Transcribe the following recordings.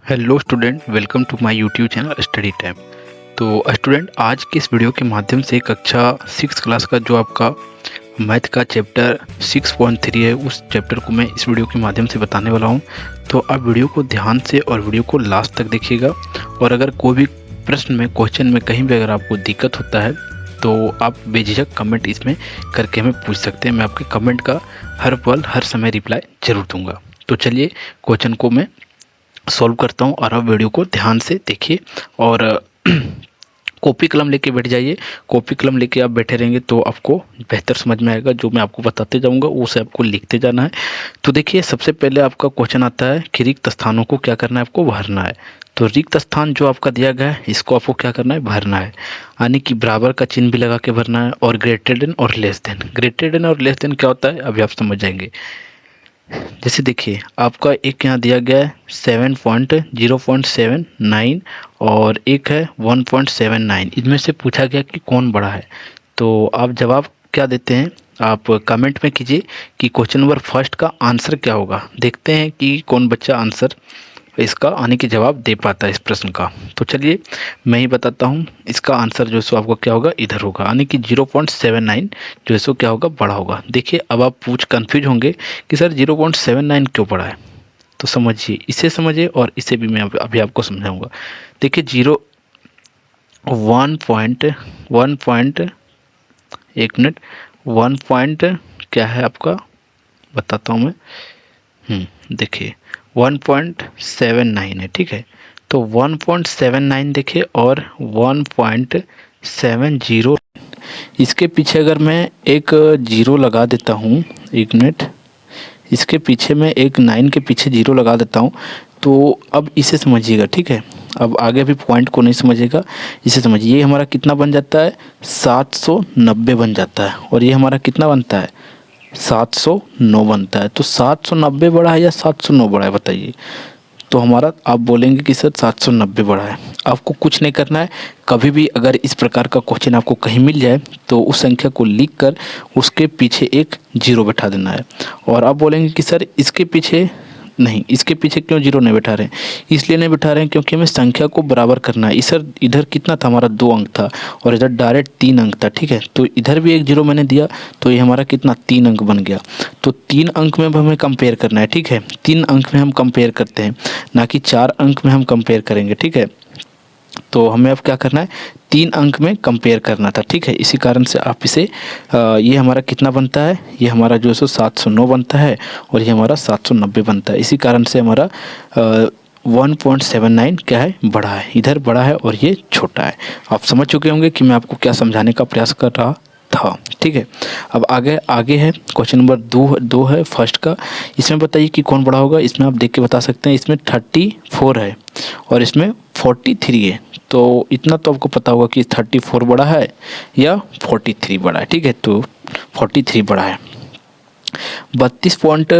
Hello student, welcome to my YouTube channel study time. तो student, आज के इस वीडियो के माध्यम से कक्षा 6 क्लास का जो आपका मैथ का चैप्टर 6.3 है, उस चैप्टर को मैं इस वीडियो के माध्यम से बताने वाला हूं। तो आप वीडियो को ध्यान से और वीडियो को लास्ट तक देखिएगा। और अगर कोई भी प्रश्न में, क्वेश्चन में कहीं भी अगर आपको दिक्कत होता है तो आप बेझिझक कमेंट इसमें करके हमें पूछ सकते हैं। मैं आपके कमेंट का हर पल हर समय रिप्लाई जरूर दूंगा। तो चलिए क्वेश्चन को मैं सॉल्व करता हूं और आप वीडियो को ध्यान से देखिए और कॉपी कलम लेके बैठ जाइए। कॉपी कलम लेके आप बैठे रहेंगे तो आपको बेहतर समझ में आएगा। जो मैं आपको बताते जाऊंगा उसे आपको लिखते जाना है। तो देखिए, सबसे पहले आपका क्वेश्चन आता है कि रिक्त स्थानों को क्या करना है, आपको भरना है। तो रिक्त स्थान जो आपका दिया गया है, इसको आपको क्या करना है, भरना है। यानी कि बराबर का चिन्ह भी लगा के भरना है। और ग्रेटर देन और लेस देन, ग्रेटर देन और लेस देन क्या होता है अभी आप समझ जाएंगे। जैसे देखिए, आपका एक यहाँ दिया गया है 0.79 और एक है 1.79। इनमें से पूछा गया कि कौन बड़ा है। तो आप जवाब क्या देते हैं, आप कमेंट में कीजिए कि क्वेश्चन नंबर फर्स्ट का आंसर क्या होगा। देखते हैं कि कौन बच्चा आंसर इसका आने की जवाब दे पाता है इस प्रश्न का। तो चलिए मैं ही बताता हूँ। इसका आंसर जो है सो आपको क्या होगा, इधर होगा। यानी कि 0.79 जो है सो क्या होगा, बड़ा होगा। देखिए, अब आप कंफ्यूज होंगे कि सर 0.79 क्यों बड़ा है। तो समझिए, इसे समझिए और इसे भी मैं अभी आपको समझाऊंगा। देखिए, जीरो वन पॉइंट, एक मिनट, 1 पॉइंट क्या है आपका, बताता हूँ मैं। देखिए 1.79 है, ठीक है। तो 1.79 देखिए और 1.70, इसके पीछे अगर मैं एक जीरो लगा देता हूँ, एक मिनट, इसके पीछे मैं एक 9 के पीछे जीरो लगा देता हूँ। तो अब इसे समझिएगा, ठीक है। अब आगे भी पॉइंट को नहीं समझिएगा, इसे समझिए। ये हमारा कितना बन जाता है, 790 बन जाता है। और ये हमारा कितना बनता है, 709 बनता है। तो 790 बड़ा है या 709 बड़ा है, बताइए। तो हमारा आप बोलेंगे कि सर 790 बड़ा है। आपको कुछ नहीं करना है। कभी भी अगर इस प्रकार का क्वेश्चन आपको कहीं मिल जाए तो उस संख्या को लिखकर उसके पीछे एक जीरो बैठा देना है। और आप बोलेंगे कि सर इसके पीछे नहीं, इसके पीछे क्यों जीरो नहीं बैठा रहे हैं, इसलिए नहीं बैठा रहे हैं क्योंकि हमें संख्या को बराबर करना है। इधर इधर कितना था हमारा, 2 अंक था और इधर डायरेक्ट 3 अंक था, ठीक है। तो इधर भी एक जीरो मैंने दिया तो ये हमारा कितना, 3 अंक बन गया। तो 3 अंक में अब हमें कंपेयर करना है, ठीक है। 3 अंक में हम कंपेयर करते हैं, ना कि 4 अंक में हम कंपेयर करेंगे, ठीक है। तो हमें अब क्या करना है, 3 अंक में कंपेयर करना था, ठीक है। इसी कारण से आप इसे ये हमारा कितना बनता है, ये हमारा जो है सो 709 बनता है और ये हमारा 790 बनता है। इसी कारण से हमारा 1.79 क्या है, बड़ा है। इधर बड़ा है और ये छोटा है। आप समझ चुके होंगे कि मैं आपको क्या समझाने का प्रयास कर रहा था, ठीक है। अब आगे है क्वेश्चन नंबर 2 है फर्स्ट का। इसमें बताइए कि कौन बड़ा होगा। इसमें आप देख के बता सकते हैं। इसमें 34 है और इसमें 43 है। तो इतना तो आपको पता होगा कि 34 बड़ा है या 43 बड़ा है, ठीक है। तो 43 बड़ा है। 32 पॉइंट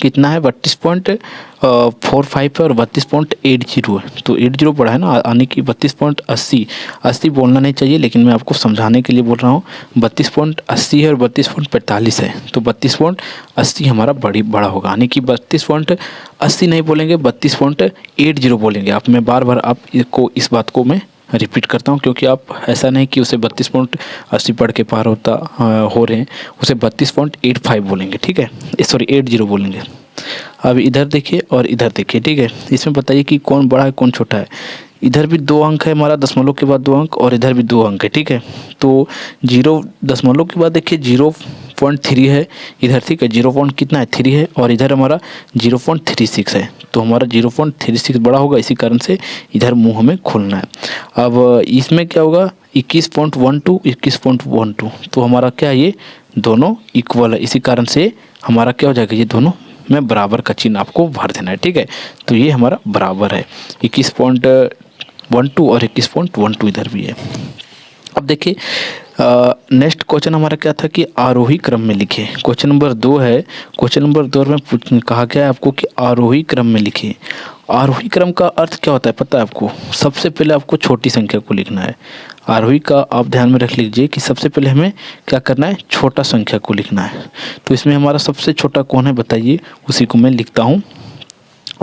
कितना है, 32.45 है और 32.80 है। तो 80 बड़ा है ना, यानी कि 32.80 बोलना नहीं चाहिए, लेकिन मैं आपको समझाने के लिए बोल रहा हूँ। 32.80 है और 32.45 है। तो 32.80 हमारा बड़ा होगा। यानी कि 32.80 नहीं बोलेंगे, 32.80 बोलेंगे। आप मैं बार बार आप इस बात को मैं रिपीट करता हूँ, क्योंकि आप ऐसा नहीं कि उसे 32.80 पढ़ के पार हो रहे हैं, उसे 32.85 बोलेंगे, ठीक है। सॉरी 80 बोलेंगे। अब इधर देखिए और इधर देखिए, ठीक है। इसमें बताइए कि कौन बड़ा है कौन छोटा है। इधर भी 2 अंक है हमारा, दशमलव के बाद 2 अंक, और इधर भी 2 अंक है, ठीक है। तो 0 दशमलव के बाद देखिए 0.3 है इधर, ठीक है। 0 कितना है, 3 है और इधर हमारा 0.36 है। तो हमारा 0.36 बड़ा होगा। इसी कारण से इधर मुंह हमें खोलना है। अब इसमें क्या होगा, 21.12 तो हमारा क्या है, ये दोनों इक्वल है। इसी कारण से हमारा क्या हो जाएगा, ये दोनों में बराबर का चिन्ह आपको भर देना है, ठीक है। तो ये हमारा बराबर है। 21.12 और 21.12 इधर भी है। अब देखिए नेक्स्ट क्वेश्चन हमारा क्या था कि आरोही क्रम में लिखे। क्वेश्चन नंबर 2 है। क्वेश्चन नंबर 2 में कहा गया है आपको कि आरोही क्रम में लिखे। आरोही क्रम का अर्थ क्या होता है पता है आपको। सबसे पहले आपको छोटी संख्या को लिखना है। आरोही का आप ध्यान में रख लीजिए कि सबसे पहले हमें क्या करना है, छोटा संख्या को लिखना है। तो इसमें हमारा सबसे छोटा कौन है बताइए, उसी को मैं लिखता हूँ।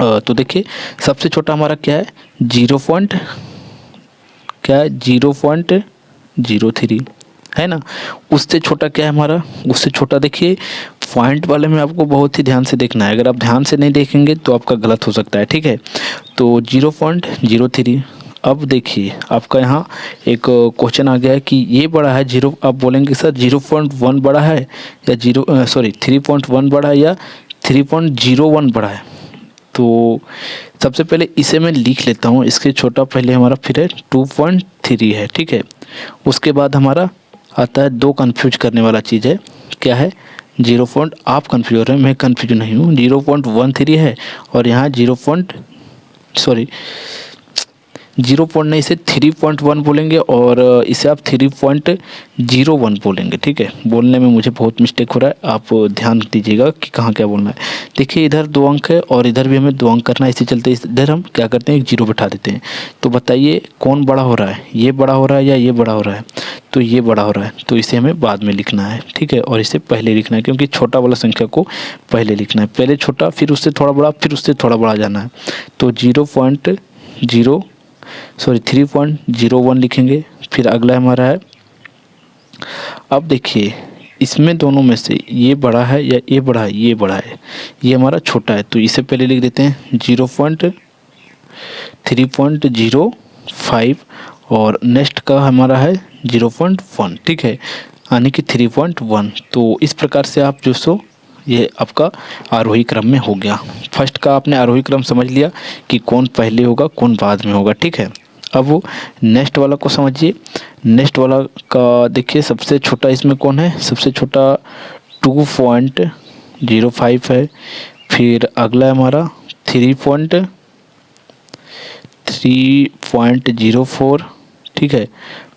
तो देखिए सबसे छोटा हमारा क्या है, 0.03 है ना। उससे छोटा क्या है हमारा, उससे छोटा देखिए पॉइंट वाले में आपको बहुत ही ध्यान से देखना है, अगर आप ध्यान से नहीं देखेंगे तो आपका गलत हो सकता है, ठीक है। तो 0.03। अब देखिए आपका यहाँ एक क्वेश्चन आ गया है कि ये बड़ा है जीरो, आप बोलेंगे सर 0.1 बड़ा है या 3.1 बड़ा है या 3.01 बड़ा है। तो सबसे पहले इसे मैं लिख लेता हूँ, इसके छोटा पहले हमारा फिर है 2.3 है, ठीक है। उसके बाद हमारा आता है दो कंफ्यूज करने वाला चीज़ है, क्या है, आप कंफ्यूज हो रहे हैं, मैं कंफ्यूज नहीं हूँ। 0.13 है और यहाँ 0 नहीं, इसे 3.1 बोलेंगे और इसे आप 3.01 बोलेंगे, ठीक है। बोलने में मुझे बहुत मिस्टेक हो रहा है, आप ध्यान दीजिएगा कि कहाँ क्या बोलना है। देखिए इधर 2 अंक है और इधर भी हमें 2 अंक करना है, इसी चलते इधर हम क्या करते हैं, एक 0 बैठा देते हैं। तो बताइए कौन बड़ा हो रहा है, ये बड़ा हो रहा है या ये बड़ा हो रहा है। तो ये बड़ा हो रहा है, तो इसे हमें बाद में लिखना है, ठीक है। और इसे पहले लिखना है क्योंकि छोटा वाला संख्या को पहले लिखना है, पहले छोटा फिर उससे थोड़ा बड़ा फिर उससे थोड़ा बड़ा जाना है। तो 3.01 लिखेंगे। फिर अगला हमारा है, अब देखिए इसमें दोनों में से ये बड़ा है या ये बड़ा है, ये बड़ा है, ये हमारा छोटा है, तो इसे पहले लिख देते हैं 3.05 और नेक्स्ट का हमारा है 0.1, ठीक है, यानी कि 3.1। तो इस प्रकार से आप जो सो ये आपका आरोही क्रम में हो गया। फर्स्ट का आपने आरोही क्रम समझ लिया कि कौन पहले होगा कौन बाद में होगा, ठीक है। अब वो नेक्स्ट वाला को समझिए। नेक्स्ट वाला का देखिए सबसे छोटा इसमें कौन है, सबसे छोटा 2.05 है। फिर अगला हमारा 3.04, ठीक है।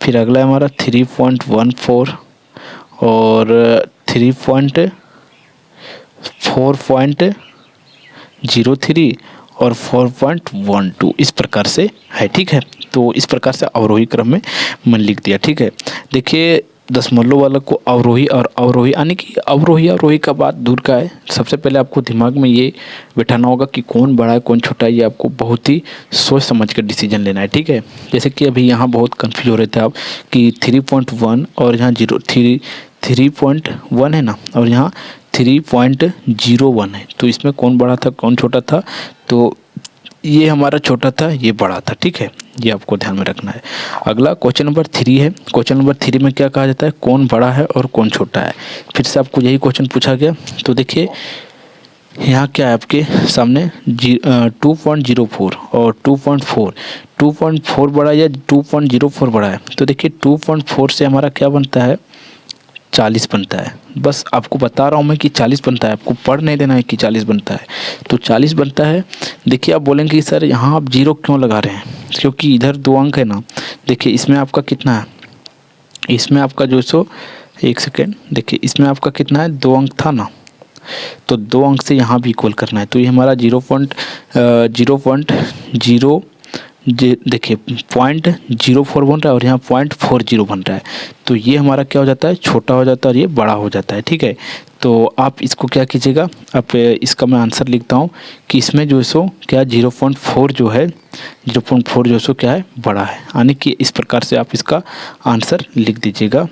फिर अगला हमारा 3.14 और 4.03 और 4.12 इस प्रकार से है, ठीक है। तो इस प्रकार से अवरोही क्रम में मन लिख दिया, ठीक है। देखिए दशमलव वाला को अवरोही और अवरोही, यानी कि अवरोही का बात दूर का है। सबसे पहले आपको दिमाग में ये बैठाना होगा कि कौन बड़ा है कौन छोटा है, ये आपको बहुत ही सोच समझ कर डिसीजन लेना है, ठीक है। जैसे कि अभी यहाँ बहुत कन्फ्यूज हो रहे थे आप कि 3.1 और यहाँ 3.1 है ना, और यहाँ 3.01 है, तो इसमें कौन बड़ा था कौन छोटा था। तो ये हमारा छोटा था ये बड़ा था, ठीक है, ये आपको ध्यान में रखना है। अगला क्वेश्चन नंबर 3 है। क्वेश्चन नंबर 3 में क्या कहा जाता है, कौन बड़ा है और कौन छोटा है। फिर से आपको यही क्वेश्चन पूछा गया। तो देखिए यहाँ क्या है आपके सामने 2.04 और 2.4 बड़ा है या 2.04 बड़ा है। तो देखिए 2.4 से हमारा क्या बनता है, 40 बनता है। बस आपको बता रहा हूँ मैं कि 40 बनता है, आपको पढ़ नहीं देना है कि 40 बनता है। तो 40 बनता है। देखिए आप बोलेंगे कि सर यहाँ आप 0 क्यों लगा रहे हैं, क्योंकि इधर 2 अंक है ना। देखिए इसमें आपका कितना है, इसमें आपका जो सो एक सेकेंड, देखिए इसमें आपका कितना है, 2 अंक था ना, तो 2 अंक से यहाँ भी इक्वल करना है। तो ये हमारा 0.0 देखिए 0.04 बन रहा है और यहाँ 0.40 बन रहा है। तो ये हमारा क्या हो जाता है, छोटा हो जाता है और ये बड़ा हो जाता है, ठीक है। तो आप इसको क्या कीजिएगा, आप इसका मैं आंसर लिखता हूँ कि इसमें जो सो क्या 0.4 जो है 0.4 जो सो क्या है, बड़ा है। यानी कि इस प्रकार से आप इसका आंसर लिख दीजिएगा।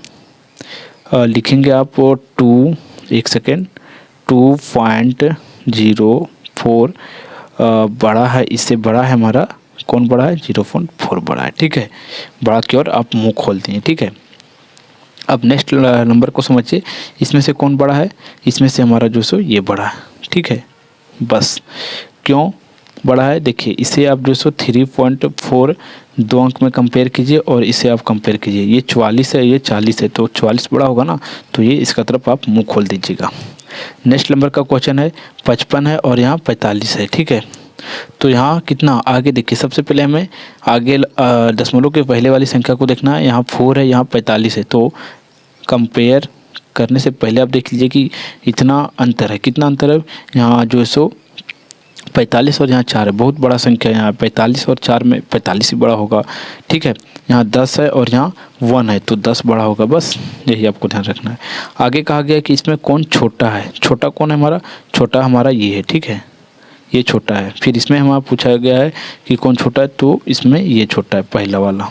लिखेंगे आप 2.04 बड़ा है, इससे बड़ा है हमारा कौन बड़ा है, 0.4 बड़ा है, ठीक है। बड़ा की ओर आप मुंह खोल दिए, ठीक है। अब नेक्स्ट नंबर को समझिए, इसमें से कौन बड़ा है, इसमें से हमारा जो सो ये बड़ा है, ठीक है। बस क्यों बड़ा है, देखिए इसे आप जो सो 3.4 2 अंक में कंपेयर कीजिए और इसे आप कंपेयर कीजिए, ये 44 है ये 40 है, तो 44 बड़ा होगा ना, तो ये इसका तरफ आप मुंह खोल दीजिएगा। नेक्स्ट नंबर का क्वेश्चन है 55 है और यहाँ 45 है, ठीक है। तो यहाँ कितना आगे देखिए, सबसे पहले हमें आगे दशमलव के पहले वाली संख्या को देखना है। यहाँ 4 है यहाँ 45 है, तो कंपेयर करने से पहले आप देख लीजिए कि इतना अंतर है, कितना अंतर है, यहाँ जो है सो 45 और यहाँ 4 है, बहुत बड़ा संख्या है। यहाँ 45 और 4 में 45 ही बड़ा होगा, ठीक है। यहाँ 10 है और यहाँ 1 है, तो 10 बड़ा होगा, बस यही आपको ध्यान रखना है। आगे कहा गया कि इसमें कौन छोटा है, छोटा कौन है हमारा, छोटा हमारा ये है, ठीक है, ये छोटा है। फिर इसमें हमारा पूछा गया है कि कौन छोटा है, तो इसमें ये छोटा है पहला वाला,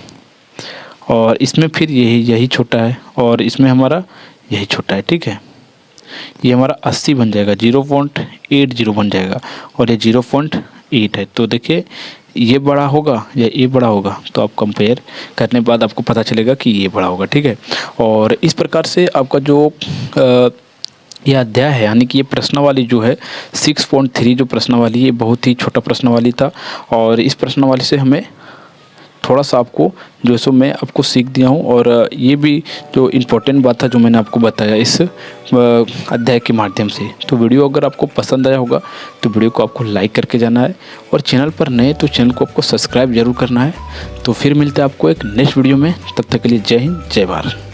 और इसमें फिर यही छोटा है, और इसमें हमारा यही छोटा है। ठीक है, ये हमारा 80 बन जाएगा, 0.80 बन जाएगा, और ये 0.8 है। तो देखिए ये बड़ा होगा या ये बड़ा होगा, तो आप कंपेयर करने के बाद आपको पता चलेगा कि ये बड़ा होगा। ठीक है, और इस प्रकार से आपका जो ये अध्याय है, यानी कि ये प्रश्नावली जो है 6.3 जो प्रश्नावली, ये बहुत ही छोटा प्रश्नावली था, और इस प्रश्नावली से हमें थोड़ा सा आपको जो सो मैं आपको सीख दिया हूँ, और ये भी जो इम्पोर्टेंट बात था जो मैंने आपको बताया इस अध्याय के माध्यम से। तो वीडियो अगर आपको पसंद आया होगा तो वीडियो को आपको लाइक करके जाना है, और चैनल पर नए तो चैनल को आपको सब्सक्राइब जरूर करना है। तो फिर मिलते हैं आपको एक नेक्स्ट वीडियो में, तब तक के लिए जय हिंद, जय भारत।